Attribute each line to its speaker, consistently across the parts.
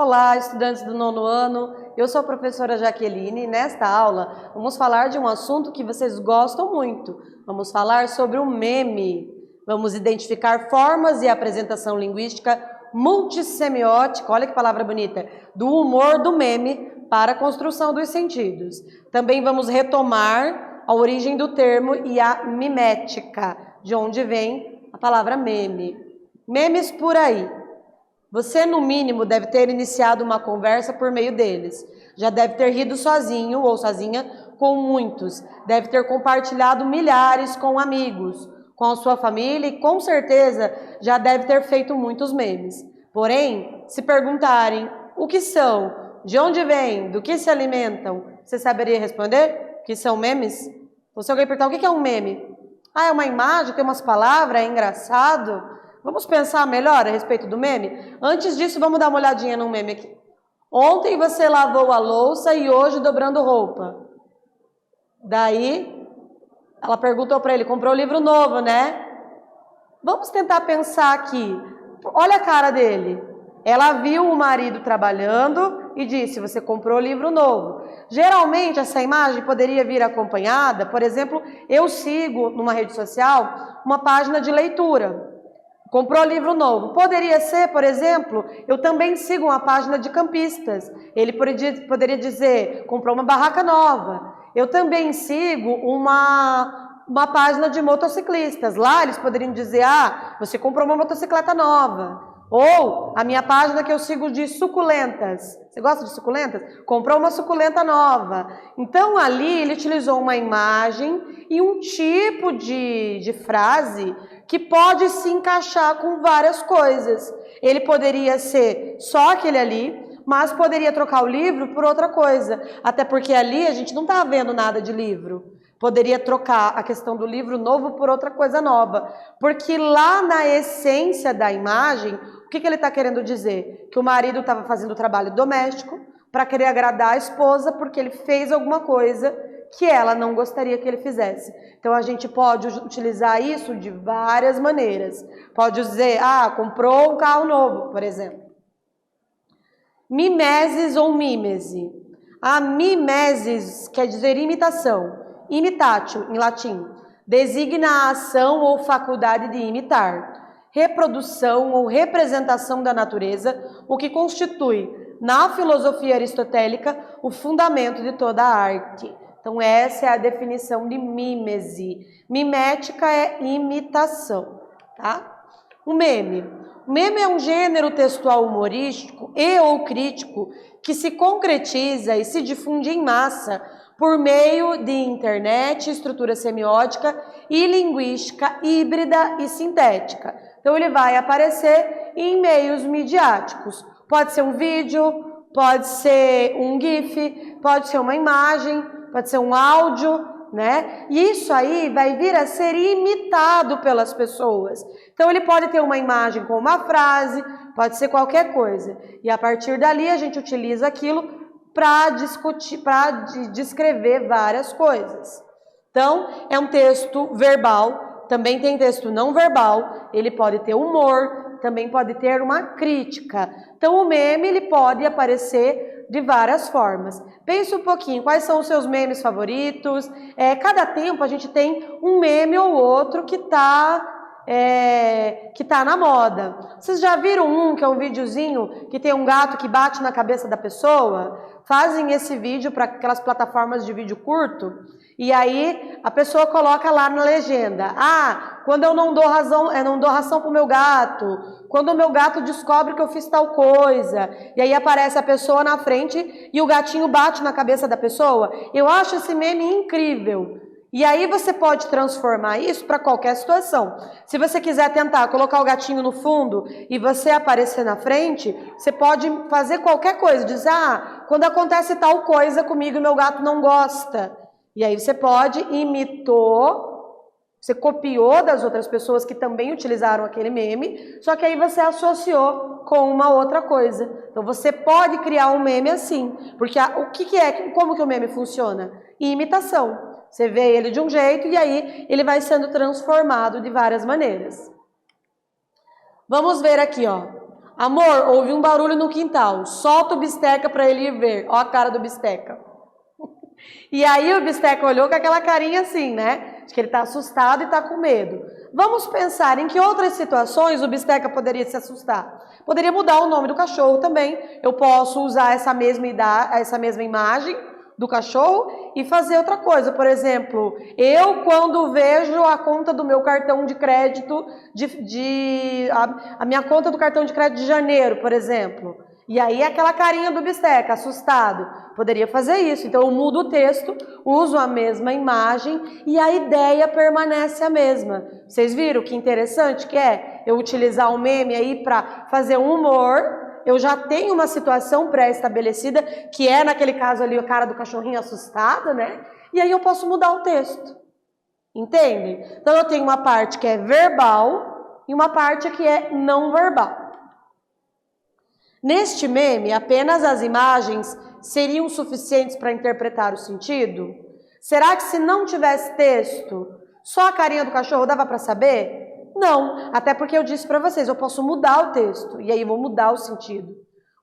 Speaker 1: Olá, estudantes do 9º ano, eu sou a professora Jaqueline e nesta aula vamos falar de um assunto que vocês gostam muito. Vamos falar sobre o meme. Vamos identificar formas e apresentação linguística multissemiótica, olha que palavra bonita, do humor do meme para a construção dos sentidos. Também vamos retomar a origem do termo e a mimética, de onde vem a palavra meme. Memes por aí. Você, no mínimo, deve ter iniciado uma conversa por meio deles. Já deve ter rido sozinho ou sozinha com muitos. Deve ter compartilhado milhares com amigos, com a sua família e, com certeza, já deve ter feito muitos memes. Porém, se perguntarem o que são, de onde vêm, do que se alimentam, você saberia responder? O que são memes? Ou se alguém perguntar o que é um meme? Ah, é uma imagem, tem umas palavras, é engraçado? Vamos pensar melhor a respeito do meme? Antes disso, vamos dar uma olhadinha no meme aqui. Ontem você lavou a louça e hoje dobrando roupa. Daí, ela perguntou para ele, comprou um livro novo, né? Vamos tentar pensar aqui. Olha a cara dele. Ela viu o marido trabalhando e disse, você comprou livro novo. Geralmente, essa imagem poderia vir acompanhada, por exemplo, eu sigo numa rede social uma página de leitura. Comprou livro novo. Poderia ser, por exemplo, eu também sigo uma página de campistas. Ele poderia dizer, comprou uma barraca nova. Eu também sigo uma página de motociclistas. Lá eles poderiam dizer, ah, você comprou uma motocicleta nova. Ou a minha página que eu sigo de suculentas. Você gosta de suculentas? Comprou uma suculenta nova. Então ali ele utilizou uma imagem e um tipo de frase que pode se encaixar com várias coisas. Ele poderia ser só aquele ali, mas poderia trocar o livro por outra coisa. Até porque ali a gente não está vendo nada de livro. Poderia trocar a questão do livro novo por outra coisa nova. Porque lá na essência da imagem, o que ele está querendo dizer? Que o marido estava fazendo trabalho doméstico para querer agradar a esposa porque ele fez alguma coisa que ela não gostaria que ele fizesse. Então a gente pode utilizar isso de várias maneiras. Pode dizer, ah, comprou um carro novo, por exemplo. Mimesis ou mímese. A mimesis quer dizer imitação. Imitatio, em latim. Designa a ação ou faculdade de imitar. Reprodução ou representação da natureza, o que constitui, na filosofia aristotélica, o fundamento de toda a arte. Então, essa é a definição de mímese. Mimética é imitação, tá? O meme. O meme é um gênero textual humorístico e ou crítico que se concretiza e se difunde em massa por meio de internet, estrutura semiótica e linguística híbrida e sintética. Então, ele vai aparecer em meios midiáticos. Pode ser um vídeo, pode ser um GIF, pode ser uma imagem, pode ser um áudio, né? E isso aí vai vir a ser imitado pelas pessoas. Então, ele pode ter uma imagem com uma frase, pode ser qualquer coisa. E a partir dali, a gente utiliza aquilo para discutir, para descrever várias coisas. Então, é um texto verbal, também tem texto não verbal, ele pode ter humor, também pode ter uma crítica. Então, o meme ele pode aparecer de várias formas. Pense um pouquinho, quais são os seus memes favoritos? Cada tempo a gente tem um meme ou outro que tá na moda. Vocês já viram um que é um videozinho que tem um gato que bate na cabeça da pessoa? Fazem esse vídeo para aquelas plataformas de vídeo curto e aí a pessoa coloca lá na legenda, quando eu não dou ração para o meu gato, quando o meu gato descobre que eu fiz tal coisa, e aí aparece a pessoa na frente e o gatinho bate na cabeça da pessoa. Eu acho esse meme incrível. E aí você pode transformar isso para qualquer situação. Se você quiser tentar colocar o gatinho no fundo e você aparecer na frente, você pode fazer qualquer coisa. Dizer, quando acontece tal coisa comigo e meu gato não gosta. E aí você pode você copiou das outras pessoas que também utilizaram aquele meme, só que aí você associou com uma outra coisa. Então você pode criar um meme assim, porque como que o meme funciona? Imitação. Você vê ele de um jeito e aí ele vai sendo transformado de várias maneiras. Vamos ver aqui, ó. Amor, houve um barulho no quintal. Solta o Bisteca para ele ir ver. Ó a cara do Bisteca. E aí o Bisteca olhou com aquela carinha assim, né? Acho que ele tá assustado e tá com medo. Vamos pensar em que outras situações o Bisteca poderia se assustar. Poderia mudar o nome do cachorro também. Eu posso usar essa mesma imagem do cachorro e fazer outra coisa. Por exemplo, eu quando vejo a conta do meu cartão de crédito, a minha conta do cartão de crédito de janeiro, por exemplo, e aí aquela carinha do Bisteca, assustado, poderia fazer isso. Então eu mudo o texto, uso a mesma imagem e a ideia permanece a mesma. Vocês viram que interessante que é eu utilizar o meme aí para fazer um humor? Eu já tenho uma situação pré-estabelecida, que é naquele caso ali a cara do cachorrinho assustado, né? E aí eu posso mudar o texto. Entendem? Então eu tenho uma parte que é verbal e uma parte que é não verbal. Neste meme, apenas as imagens seriam suficientes para interpretar o sentido? Será que se não tivesse texto, só a carinha do cachorro dava para saber? Não, até porque eu disse para vocês, eu posso mudar o texto, e aí eu vou mudar o sentido.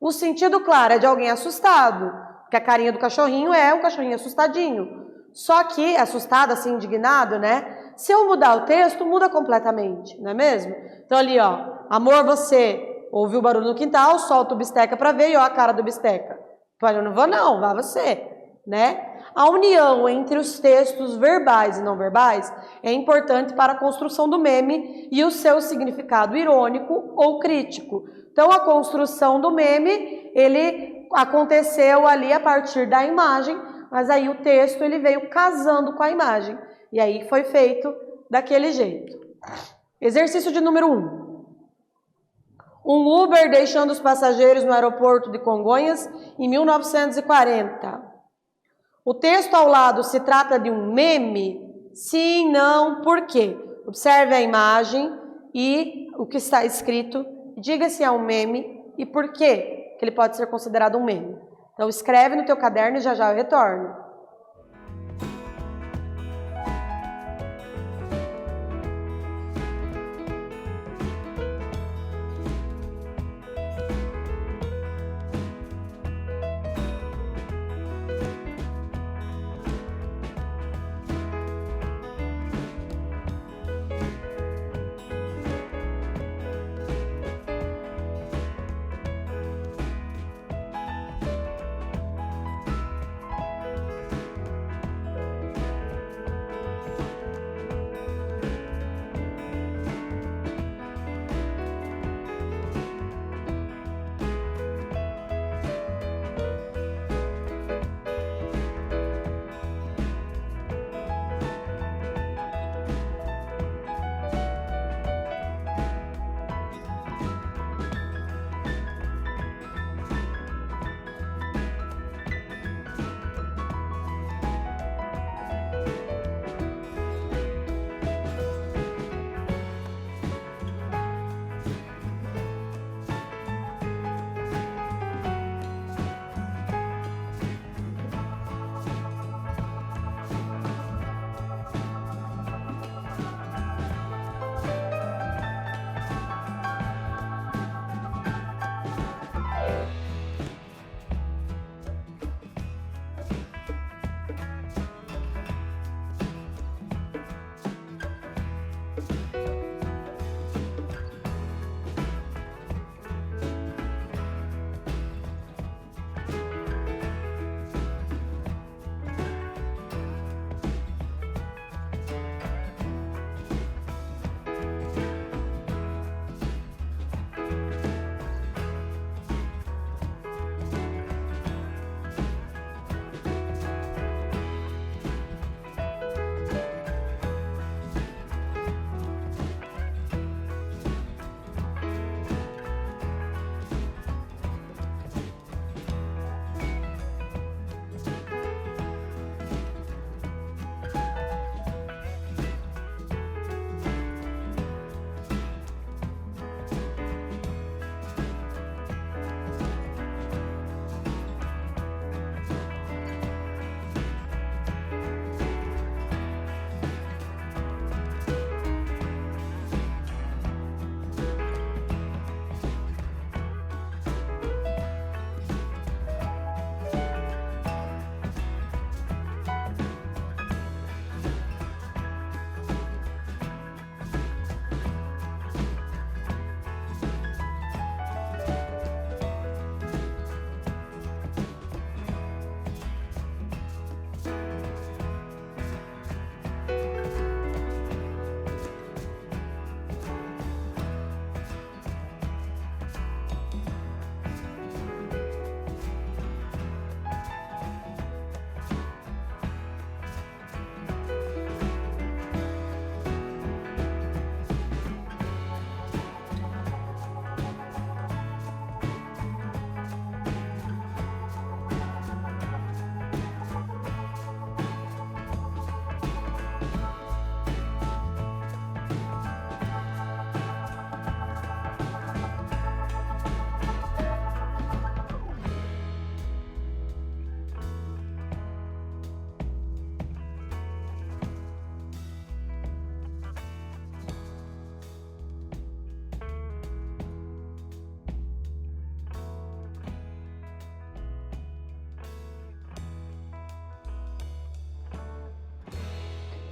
Speaker 1: O sentido, claro, é de alguém assustado, porque a carinha do cachorrinho é o cachorrinho assustadinho. Só que, assustado, assim, indignado, né? Se eu mudar o texto, muda completamente, não é mesmo? Então ali, ó, amor, você ouviu o barulho no quintal, solta o Bisteca para ver, e ó a cara do Bisteca. Eu não vou não, vá você, né? A união entre os textos verbais e não verbais é importante para a construção do meme e o seu significado irônico ou crítico. Então, a construção do meme, ele aconteceu ali a partir da imagem, mas aí o texto ele veio casando com a imagem. E aí foi feito daquele jeito. Exercício de número 1. Um Uber deixando os passageiros no aeroporto de Congonhas em 1940. O texto ao lado se trata de um meme? Sim, não, por quê? Observe a imagem e o que está escrito. Diga se é um meme e por quê que ele pode ser considerado um meme. Então escreve no teu caderno e já já eu retorno.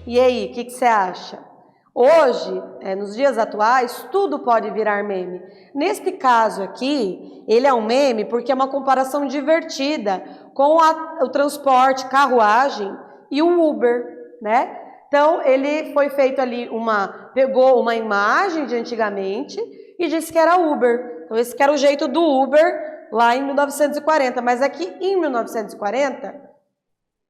Speaker 1: E aí, o que você acha? Hoje, nos dias atuais, tudo pode virar meme. Neste caso aqui, ele é um meme porque é uma comparação divertida com o transporte, carruagem e o Uber, né? Então, ele foi feito ali pegou uma imagem de antigamente e disse que era Uber. Então, esse que era o jeito do Uber lá em 1940. Mas aqui em 1940,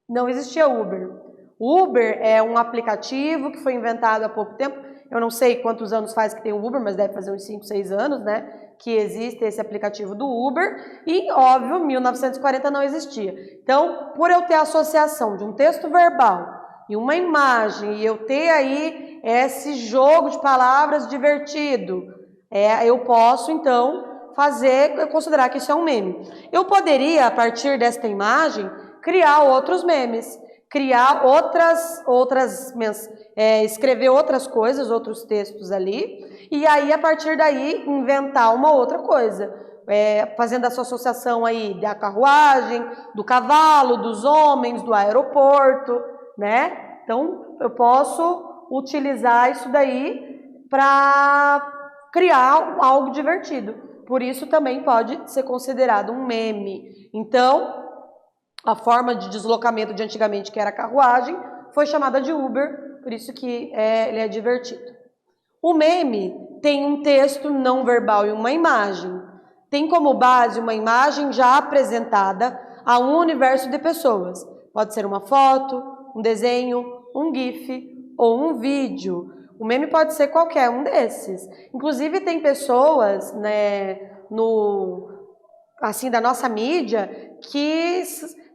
Speaker 1: não existia Uber. Uber é um aplicativo que foi inventado há pouco tempo. Eu não sei quantos anos faz que tem o Uber, mas deve fazer uns 5, 6 anos, né? Que existe esse aplicativo do Uber. E, óbvio, 1940 não existia. Então, por eu ter a associação de um texto verbal e uma imagem, e eu ter aí esse jogo de palavras divertido, eu posso, então, considerar que isso é um meme. Eu poderia, a partir desta imagem, criar outros memes, criar escrever outras coisas, outros textos ali, e aí, a partir daí, inventar uma outra coisa. Fazendo essa associação aí da carruagem, do cavalo, dos homens, do aeroporto, né? Então, eu posso utilizar isso daí para criar algo divertido. Por isso, também pode ser considerado um meme. Então, a forma de deslocamento de antigamente, que era a carruagem, foi chamada de Uber, por isso que ele é divertido. O meme tem um texto não verbal e uma imagem. Tem como base uma imagem já apresentada a um universo de pessoas. Pode ser uma foto, um desenho, um GIF ou um vídeo. O meme pode ser qualquer um desses. Inclusive tem pessoas, né, da nossa mídia que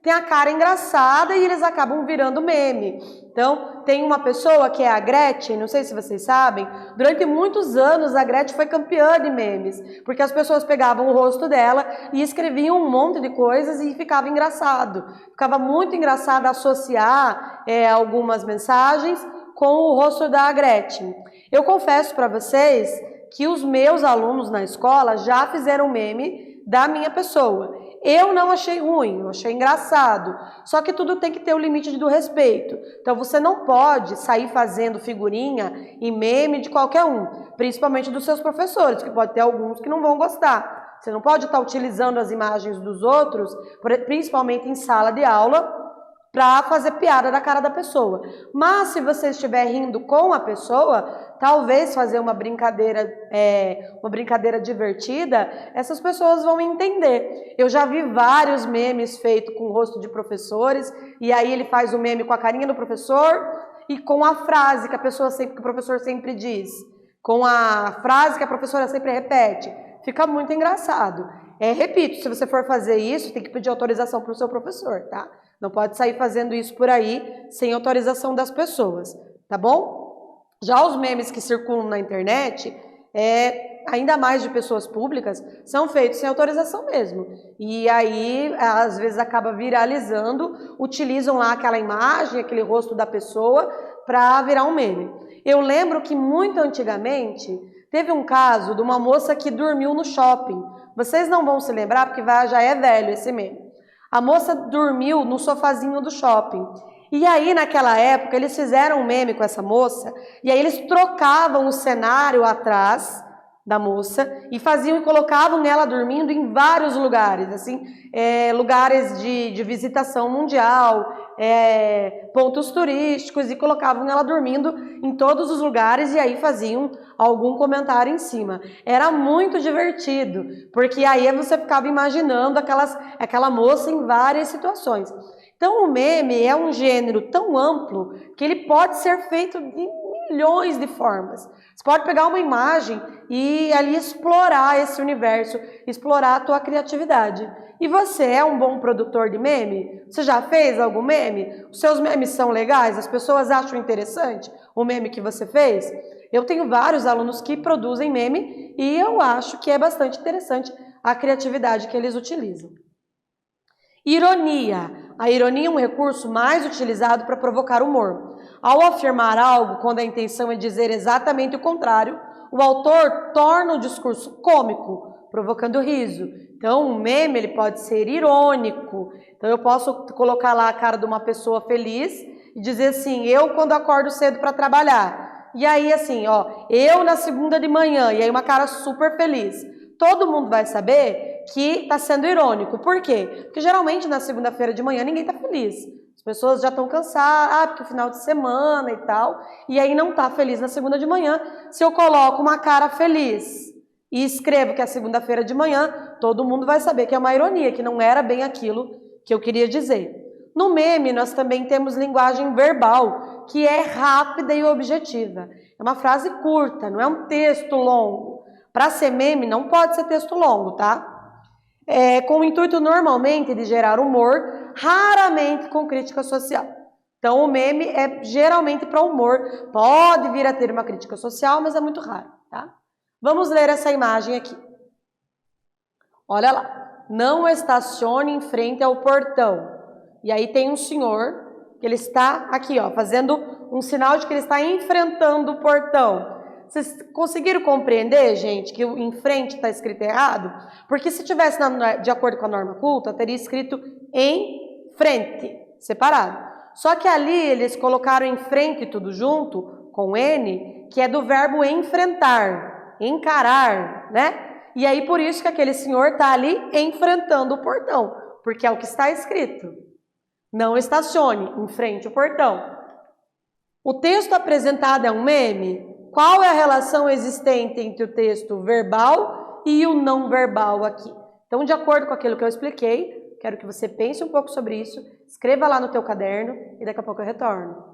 Speaker 1: tem a cara engraçada e eles acabam virando meme. Então, tem uma pessoa que é a Gretchen, não sei se vocês sabem, durante muitos anos a Gretchen foi campeã de memes, porque as pessoas pegavam o rosto dela e escreviam um monte de coisas e ficava engraçado. Ficava muito engraçado associar algumas mensagens com o rosto da Gretchen. Eu confesso para vocês que os meus alunos na escola já fizeram meme da minha pessoa. Eu não achei ruim, eu achei engraçado. Só que tudo tem que ter o limite do respeito. Então você não pode sair fazendo figurinha e meme de qualquer um, principalmente dos seus professores, que pode ter alguns que não vão gostar. Você não pode estar utilizando as imagens dos outros, principalmente em sala de aula, para fazer piada da cara da pessoa. Mas se você estiver rindo com a pessoa, talvez fazer uma brincadeira divertida, essas pessoas vão entender. Eu já vi vários memes feitos com o rosto de professores, e aí ele faz o meme com a carinha do professor e com a frase que que o professor sempre diz, com a frase que a professora sempre repete. Fica muito engraçado. Repito, se você for fazer isso, tem que pedir autorização para o seu professor, tá? Não pode sair fazendo isso por aí sem autorização das pessoas, tá bom? Já os memes que circulam na internet, ainda mais de pessoas públicas, são feitos sem autorização mesmo. E aí, às vezes, acaba viralizando, utilizam lá aquela imagem, aquele rosto da pessoa para virar um meme. Eu lembro que muito antigamente teve um caso de uma moça que dormiu no shopping. Vocês não vão se lembrar porque já é velho esse meme. A moça dormiu no sofazinho do shopping. E aí, naquela época, eles fizeram um meme com essa moça, e aí eles trocavam o cenário atrás da moça e colocavam ela dormindo em vários lugares, assim, lugares de visitação mundial, pontos turísticos, e colocavam ela dormindo em todos os lugares e aí faziam algum comentário em cima. Era muito divertido, porque aí você ficava imaginando aquela moça em várias situações. Então, o meme é um gênero tão amplo que ele pode ser feito de milhões de formas. Você pode pegar uma imagem e ali explorar esse universo, explorar a tua criatividade. E você é um bom produtor de meme? Você já fez algum meme? Os seus memes são legais? As pessoas acham interessante o meme que você fez? Eu tenho vários alunos que produzem meme e eu acho que é bastante interessante a criatividade que eles utilizam. Ironia. A ironia é um recurso mais utilizado para provocar humor. Ao afirmar algo quando a intenção é dizer exatamente o contrário, o autor torna o discurso cômico, provocando riso. Então, um meme ele pode ser irônico. Então, eu posso colocar lá a cara de uma pessoa feliz e dizer assim, eu quando acordo cedo para trabalhar. E aí assim, ó, eu na segunda de manhã, e aí uma cara super feliz. Todo mundo vai saber que tá sendo irônico. Por quê? Porque geralmente na segunda-feira de manhã ninguém tá feliz. As pessoas já estão cansadas, porque é final de semana e tal, e aí não tá feliz na segunda de manhã. Se eu coloco uma cara feliz e escrevo que é segunda-feira de manhã, todo mundo vai saber que é uma ironia, que não era bem aquilo que eu queria dizer. No meme, nós também temos linguagem verbal, que é rápida e objetiva. É uma frase curta, não é um texto longo. Para ser meme, não pode ser texto longo, tá? Com o intuito normalmente de gerar humor, raramente com crítica social. Então, o meme é geralmente para humor. Pode vir a ter uma crítica social, mas é muito raro, tá? Vamos ler essa imagem aqui. Olha lá. Não estacione em frente ao portão. E aí tem um senhor que ele está aqui, ó, fazendo um sinal de que ele está enfrentando o portão. Vocês conseguiram compreender, gente, que o em frente está escrito errado? Porque se tivesse de acordo com a norma culta, teria escrito em frente, separado. Só que ali eles colocaram em frente tudo junto, com N, que é do verbo enfrentar, encarar, né? E aí por isso que aquele senhor está ali enfrentando o portão, porque é o que está escrito. Não estacione em frente ao portão. O texto apresentado é um meme? Qual é a relação existente entre o texto verbal e o não verbal aqui? Então, de acordo com aquilo que eu expliquei, quero que você pense um pouco sobre isso, escreva lá no teu caderno e daqui a pouco eu retorno.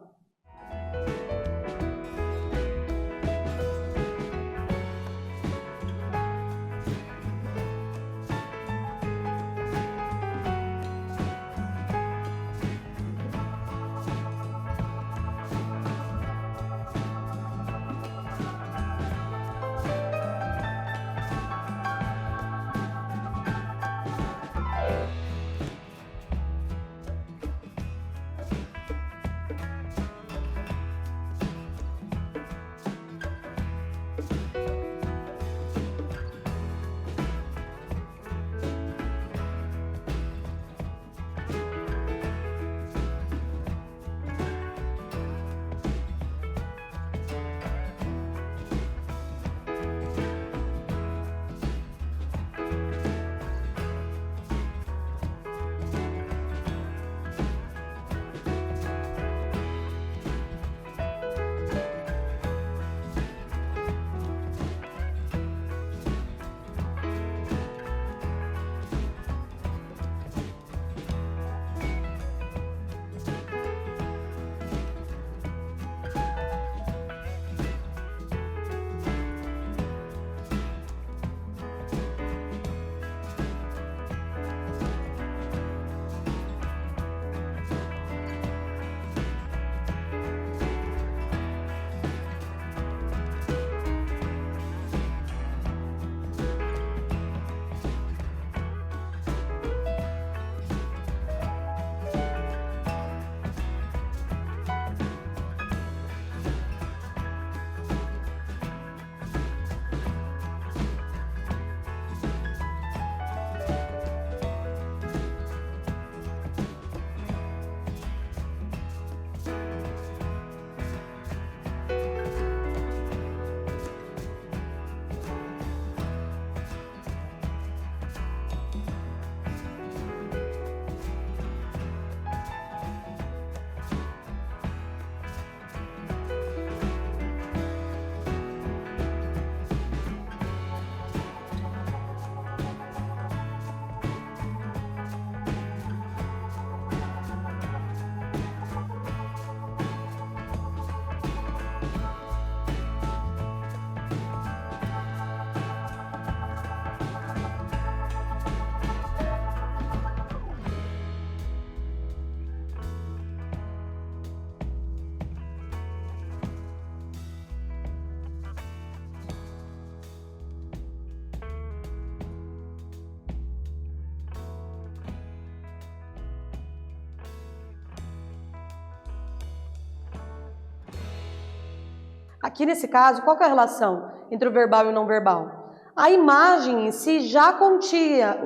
Speaker 1: Aqui nesse caso, qual que é a relação entre o verbal e o não verbal? A imagem em si já continha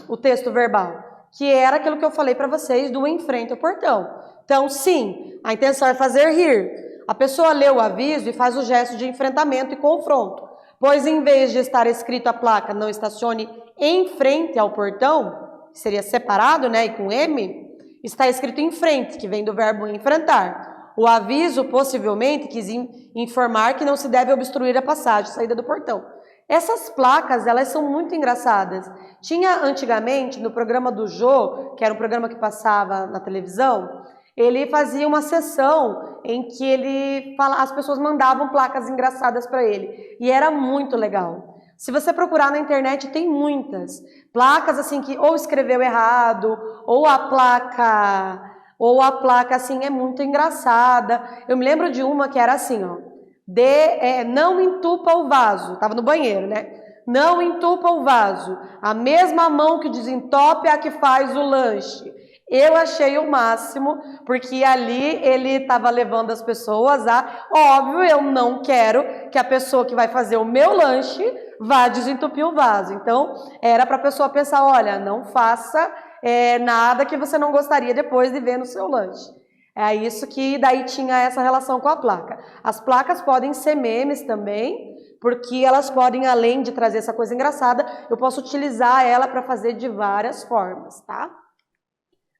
Speaker 1: o texto verbal, que era aquilo que eu falei para vocês do em frente ao portão. Então, sim, a intenção é fazer rir. A pessoa lê o aviso e faz o gesto de enfrentamento e confronto, pois em vez de estar escrito a placa não estacione em frente ao portão, que seria separado, né, e com M, está escrito em frente, que vem do verbo enfrentar. O aviso possivelmente quis informar que não se deve obstruir a passagem, saída do portão. Essas placas, elas são muito engraçadas. Tinha antigamente, no programa do Jô, que era um programa que passava na televisão, ele fazia uma sessão em que as pessoas mandavam placas engraçadas para ele. E era muito legal. Se você procurar na internet, tem muitas. Placas assim que ou escreveu errado, ou a placa assim é muito engraçada. Eu me lembro de uma que era assim, ó. Não entupa o vaso. Tava no banheiro, né? Não entupa o vaso. A mesma mão que desentope é a que faz o lanche. Eu achei o máximo, porque ali ele estava levando as pessoas a... Óbvio, eu não quero que a pessoa que vai fazer o meu lanche vá desentupir o vaso. Então, era para a pessoa pensar, olha, não faça nada que você não gostaria depois de ver no seu lanche. É isso que daí tinha essa relação com a placa. As placas podem ser memes também, porque elas podem, além de trazer essa coisa engraçada, eu posso utilizar ela para fazer de várias formas, tá?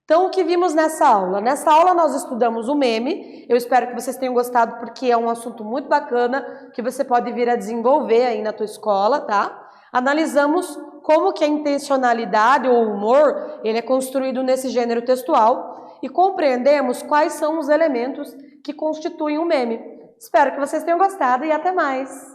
Speaker 1: Então, o que vimos nessa aula? Nessa aula nós estudamos o meme. Eu espero que vocês tenham gostado, porque é um assunto muito bacana que você pode vir a desenvolver aí na tua escola, tá? Analisamos como que a intencionalidade ou humor, ele é construído nesse gênero textual e compreendemos quais são os elementos que constituem o meme. Espero que vocês tenham gostado e até mais!